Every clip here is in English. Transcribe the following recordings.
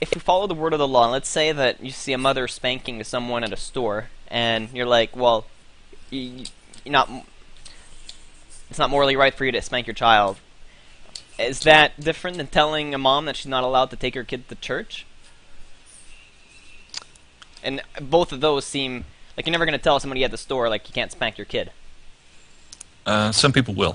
if you follow the word of the law, let's say that you see a mother spanking someone at a store, and you're like, well, you're not. It's not morally right for you to spank your child. Is that different than telling a mom that she's not allowed to take her kid to church? And both of those seem like you're never going to tell somebody at the store like you can't spank your kid. Some people will.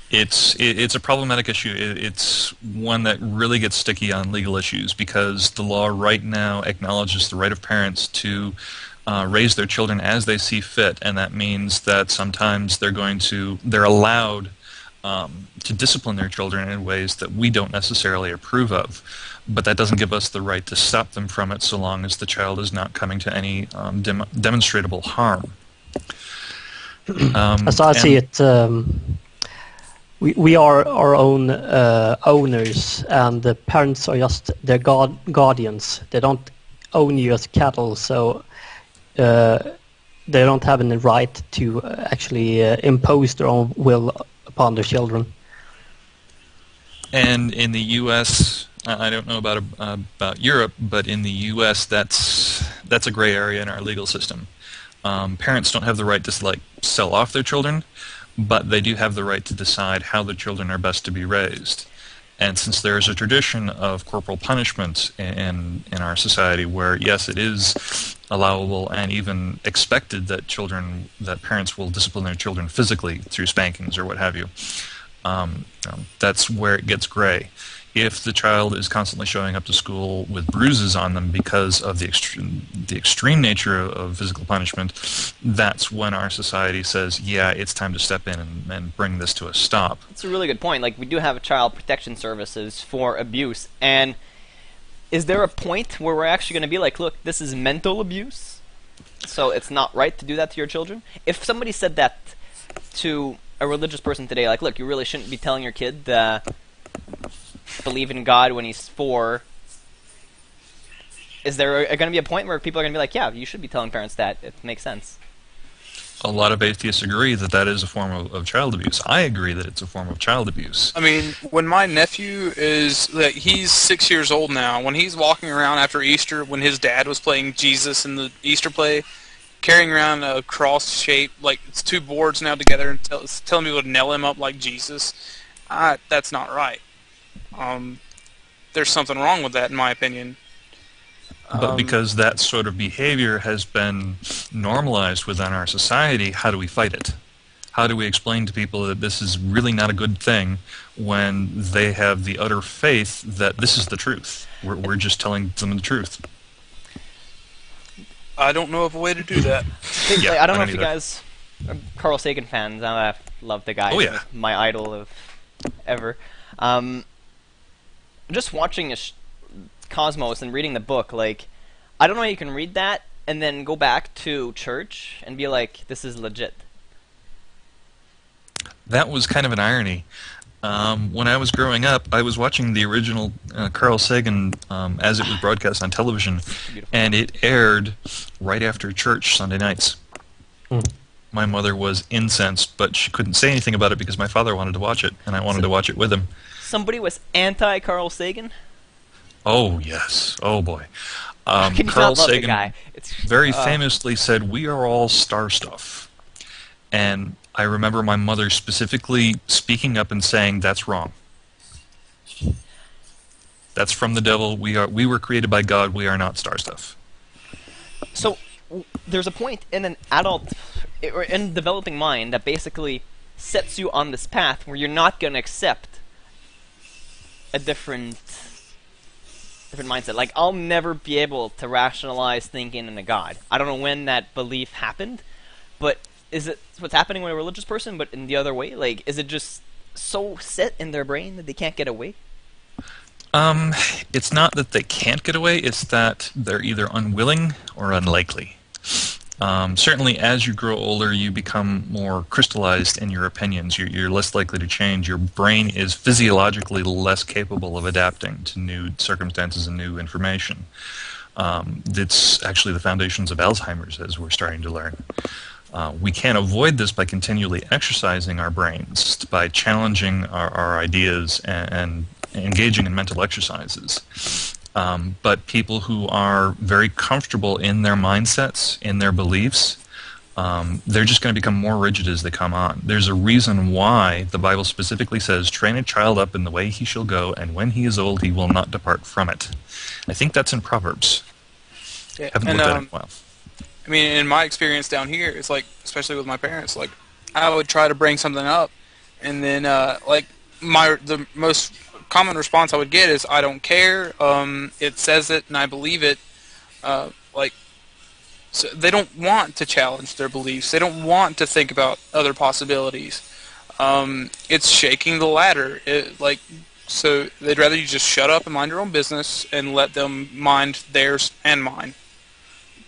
It's a problematic issue. It's one that really gets sticky on legal issues because the law right now acknowledges the right of parents to raise their children as they see fit, and that means that sometimes they're allowed to discipline their children in ways that we don't necessarily approve of. But that doesn't give us the right to stop them from it so long as the child is not coming to any demonstrable harm. As I see it, we are our own owners, and the parents are just their guardians. They don't own you as cattle, so they don't have any right to actually impose their own will upon their children. And in the U.S., I don't know about Europe, but in the U.S., that's a gray area in our legal system. Parents don't have the right to sell off their children, but they do have the right to decide how the children are best to be raised. And since there is a tradition of corporal punishment in our society where, yes, it is allowable and even expected that parents will discipline their children physically through spankings or what have you, that's where it gets gray. If the child is constantly showing up to school with bruises on them because of the extreme nature of physical punishment, that's when our society says, yeah, it's time to step in and bring this to a stop. That's a really good point. Like, we do have child protection services for abuse, and is there a point where we're actually going to be like, look, this is mental abuse, so it's not right to do that to your children? If somebody said that to a religious person today, like, look, you really shouldn't be telling your kid believe in God when he's 4, is there going to be a point where people are going to be like, yeah, you should be telling parents that? It makes sense. A lot of atheists agree that is a form of child abuse. I agree that it's a form of child abuse. I mean, when my nephew he's 6 years old now, when he's walking around after Easter, when his dad was playing Jesus in the Easter play, carrying around a cross shape, like it's 2 boards now together, and telling people to nail him up like Jesus, that's not right. There's something wrong with that, in my opinion. But because that sort of behavior has been normalized within our society, how do we fight it? How do we explain to people that this is really not a good thing when they have the utter faith that this is the truth? We're just telling them the truth. I don't know of a way to do that. Yeah, I don't know if you guys are Carl Sagan fans. I love the guy. Oh, yeah. My idol of ever. Just watching Cosmos and reading the book, like, I don't know how you can read that and then go back to church and be like, this is legit. That was kind of an irony. When I was growing up, I was watching the original Carl Sagan as it was broadcast on television, and it aired right after church Sunday nights. My mother was incensed, but she couldn't say anything about it because my father wanted to watch it, and I wanted to watch it with him. Somebody was anti-Carl Sagan? Oh, yes. Oh, boy. Can you Carl not love Sagan the guy? very famously said, "We are all star stuff." And I remember my mother specifically speaking up and saying, "That's wrong. That's from the devil. We were created by God. We are not star stuff." So there's a point in an adult or in developing mind that basically sets you on this path where you're not going to accept a different mindset. Like, I'll never be able to rationalize thinking in a God. I don't know when that belief happened, but is it what's happening with a religious person, but in the other way? Like, is it just so set in their brain that they can't get away? It's not that they can't get away, it's that they're either unwilling or unlikely. Certainly, as you grow older, you become more crystallized in your opinions. You're less likely to change. Your brain is physiologically less capable of adapting to new circumstances and new information. It's actually the foundations of Alzheimer's, as we're starting to learn. We can't avoid this by continually exercising our brains, by challenging our ideas and engaging in mental exercises. But people who are very comfortable in their mindsets, in their beliefs, they're just going to become more rigid as they come on. There's a reason why the Bible specifically says, train a child up in the way he shall go, and when he is old he will not depart from it. I think that's in Proverbs. Yeah. Haven't looked at it in a while. I mean, in my experience down here, it's like, especially with my parents, like, I would try to bring something up, and then, like, the most common response I would get is, I don't care, it says it, and I believe it. Like, so they don't want to challenge their beliefs. They don't want to think about other possibilities. It's shaking the ladder. So they'd rather you just shut up and mind your own business and let them mind theirs and mine.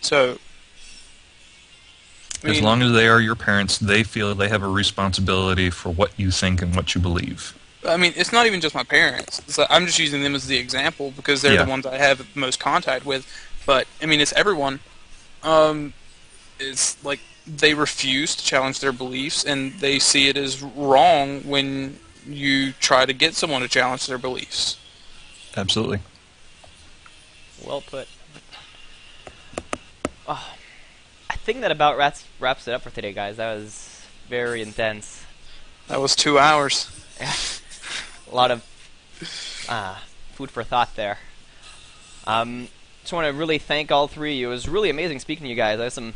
So, as long as they are your parents, they feel they have a responsibility for what you think and what you believe. I mean, it's not even just my parents. It's like, I'm just using them as the example because they're the ones I have the most contact with. But, I mean, it's everyone. It's like they refuse to challenge their beliefs, and they see it as wrong when you try to get someone to challenge their beliefs. Absolutely. Well put. Oh, I think that about wraps it up for today, guys. That was very intense. That was 2 hours. Yeah. A lot of food for thought there. Just want to really thank all three of you. It was really amazing speaking to you guys. I have some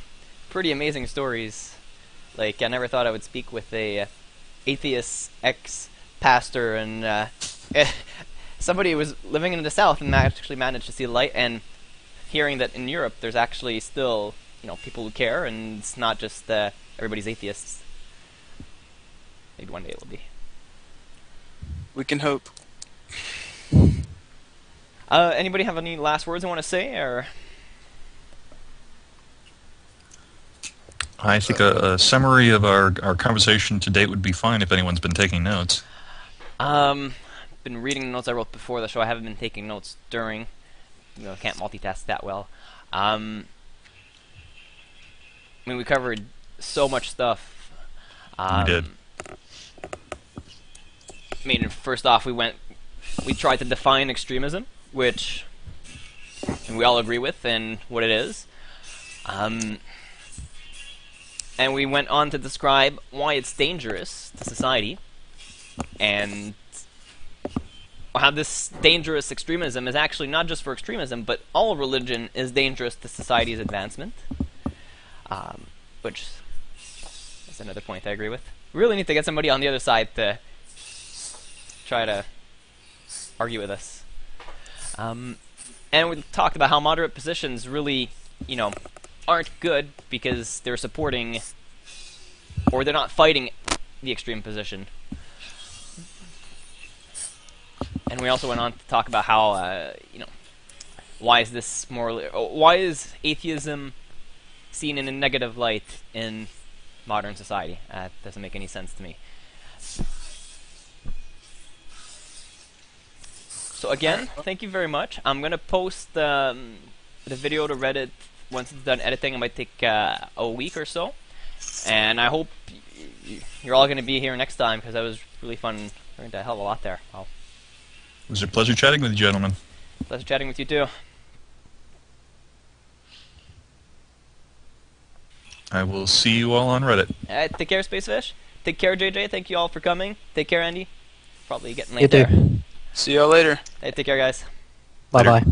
pretty amazing stories. Like, I never thought I would speak with a atheist ex-pastor and somebody who was living in the South and actually managed to see the light, and hearing that in Europe there's actually still, people who care, and it's not just everybody's atheists. Maybe one day it'll be. We can hope. Anybody have any last words they want to say, or? I think a summary of our conversation to date would be fine if anyone's been taking notes. Been reading the notes I wrote before the show. I haven't been taking notes during. Can't multitask that well. I mean, we covered so much stuff. We did. I mean, first off, we tried to define extremism, which we all agree with and what it is. And we went on to describe why it's dangerous to society, and how this dangerous extremism is actually not just for extremism, but all religion is dangerous to society's advancement. Which is another point I agree with. We really need to get somebody on the other side to try to argue with us. And we talked about how moderate positions really, aren't good because they're supporting, or they're not fighting the extreme position. And we also went on to talk about how, why is atheism seen in a negative light in modern society? That doesn't make any sense to me. So again, thank you very much. I'm going to post the video to Reddit once it's done editing. It might take a week or so. And I hope you're all going to be here next time, because that was really fun. Learned a hell of a lot there. Wow. It was a pleasure chatting with you, gentlemen. Pleasure chatting with you too. I will see you all on Reddit. Take care, Spacefish. Take care, JJ. Thank you all for coming. Take care, Andy. Probably getting You late too. there. See y'all later. Hey, take care, guys. Bye-bye.